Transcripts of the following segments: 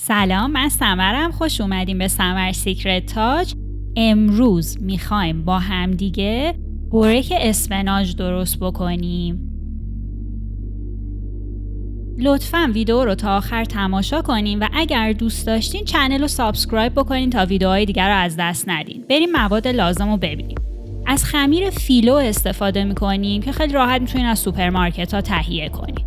سلام، من سمرم. خوش اومدیم به سمر سیکرت تاج. امروز میخوایم با همدیگه بورک اسفناج درست بکنیم. لطفاً ویدیو رو تا آخر تماشا کنین و اگر دوست داشتین چنل رو سابسکرایب بکنین تا ویدیوهای دیگر رو از دست ندین. بریم مواد لازم رو ببینیم. از خمیر فیلو استفاده میکنیم که خیلی راحت میتونین از سوپرمارکت ها تهیه کنین.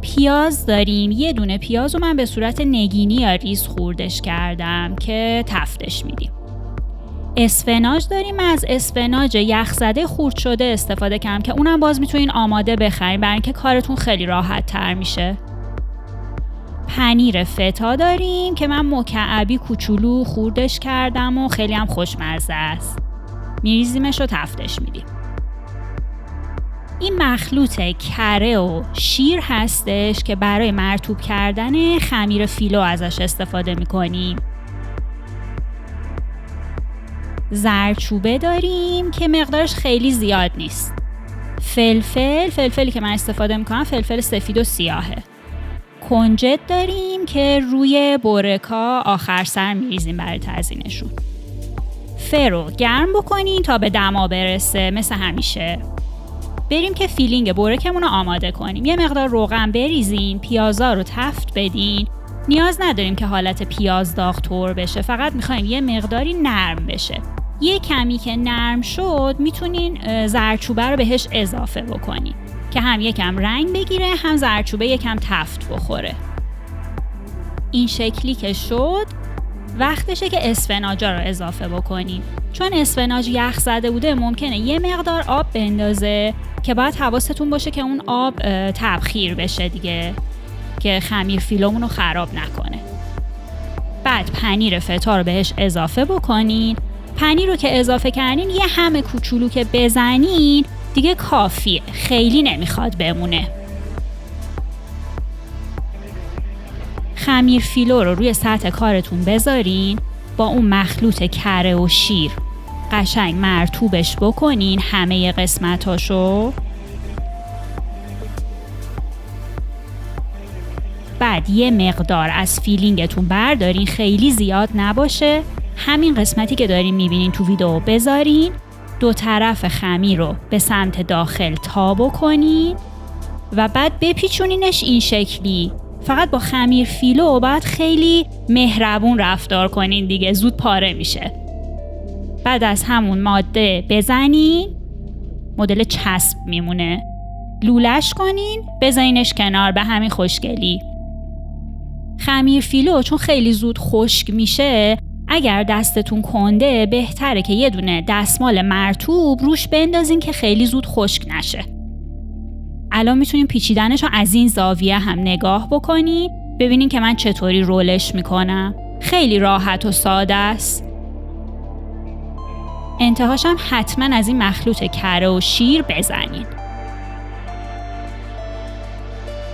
پیاز داریم. یه دونه پیاز رو من به صورت نگینی یا ریز خوردش کردم که تفتش میدیم. اسفناج داریم. از اسفناج یخزده خورد شده استفاده کردم که اونم باز میتونین آماده بخرین برای اینکه کارتون خیلی راحت تر میشه. پنیر فتا داریم که من مکعبی کوچولو خوردش کردم و خیلی هم خوشمزه است. میریزیمش و تفتش میدیم. این مخلوط کره و شیر هستش که برای مرطوب کردن خمیر فیلو ازش استفاده میکنیم. زردچوبه داریم که مقدارش خیلی زیاد نیست. فلفلی که من استفاده میکنم فلفل سفید و سیاهه. کنجد داریم که روی بورکا آخر سر میریزیم برای تزیینشون. فرو گرم بکنین تا به دما برسه مثل همیشه. بریم که فیلینگ بورکمون رو آماده کنیم. یه مقدار روغن بریزین، پیازا رو تفت بدین. نیاز نداریم که حالت پیاز داغ طور بشه، فقط میخوایم یه مقداری نرم بشه. یه کمی که نرم شد میتونین زردچوبه رو بهش اضافه بکنین که هم یکم رنگ بگیره هم زردچوبه یکم تفت بخوره. این شکلی که شد وقتشه که اسفناجا رو اضافه بکنیم. چون اسفناج یخ زده بوده ممکنه یه مقدار آب بندازه که باید حواستون باشه که اون آب تبخیر بشه دیگه که خمیر فیلومون رو خراب نکنه. بعد پنیر فتا رو بهش اضافه بکنین. پنیر رو که اضافه کردین یه هم کوچولو که بزنین دیگه کافیه، خیلی نمیخواد بمونه. خمیر فیلو رو روی سطح کارتون بذارین، با اون مخلوط کره و شیر قشنگ مرطوبش بکنین همه قسمتاشو. بعد یه مقدار از فیلینگتون بردارین، خیلی زیاد نباشه. همین قسمتی که دارین میبینین تو ویدیو بذارین. دو طرف خمیر رو به سمت داخل تا بکنین و بعد بپیچونینش این شکلی. فقط با خمیر فیلو باید خیلی مهربون رفتار کنین دیگه، زود پاره میشه. بعد از همون ماده بزنین، مدل چسب میمونه. لولش کنین، بزنینش کنار به همین خوشگلی. خمیر فیلو چون خیلی زود خشک میشه، اگر دستتون کنده بهتره که یه دونه دستمال مرطوب روش بندازین که خیلی زود خشک نشه. الان میتونین پیچیدنش رو از این زاویه هم نگاه بکنین، ببینین که من چطوری رولش میکنم. خیلی راحت و ساده است. انتهاش هم حتما از این مخلوط کره و شیر بزنین.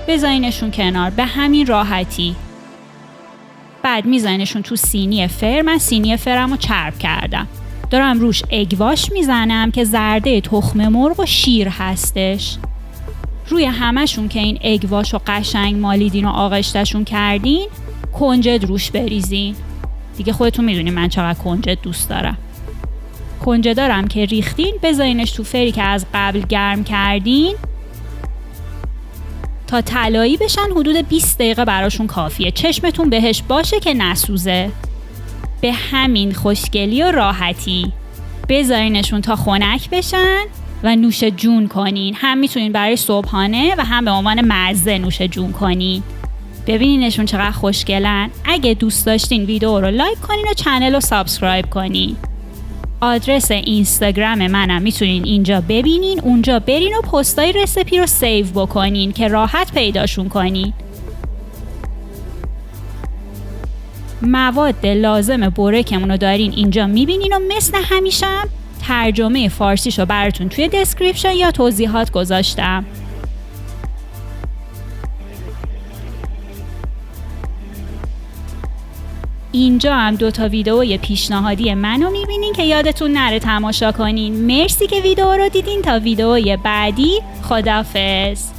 بزنینشون کنار به همین راحتی. بعد میزنینشون تو سینی فر. من سینی فرمو چرب کردم. دارم روش اگواش میزنم که زرده تخم مرغ و شیر هستش. روی همشون که این اگواش رو قشنگ مالیدین و آغشتشون کردین، کنجد روش بریزین. دیگه خودتون میدونین من چقدر کنجد دوست دارم. کنجد دارم که ریختین، بذارینش تو فری که از قبل گرم کردین تا طلایی بشن. حدود 20 دقیقه براشون کافیه. چشمتون بهش باشه که نسوزه. به همین خوشگلی و راحتی بذارینشون تا خنک بشن و نوش جون کنین. هم میتونین برای صبحانه و هم به عنوان مزه نوش جون کنین. ببینینشون چقدر خوشگلن. اگه دوست داشتین ویدیو رو لایک کنین و چنل رو سابسکرایب کنین. آدرس اینستاگرام منم میتونین اینجا ببینین. اونجا برین و پستای رسیپی رو سیو بکنین که راحت پیداشون کنین. مواد لازم بورکمون رو دارین اینجا میبینین و مثل همیشه ترجمه فارسیشو براتون توی دسکریپشن یا توضیحات گذاشتم. اینجا هم 2 ویدیوی پیشنهادی منو میبینین که یادتون نره تماشا کنین. مرسی که ویدیو رو دیدین. تا ویدیوی بعدی، خداحافظ.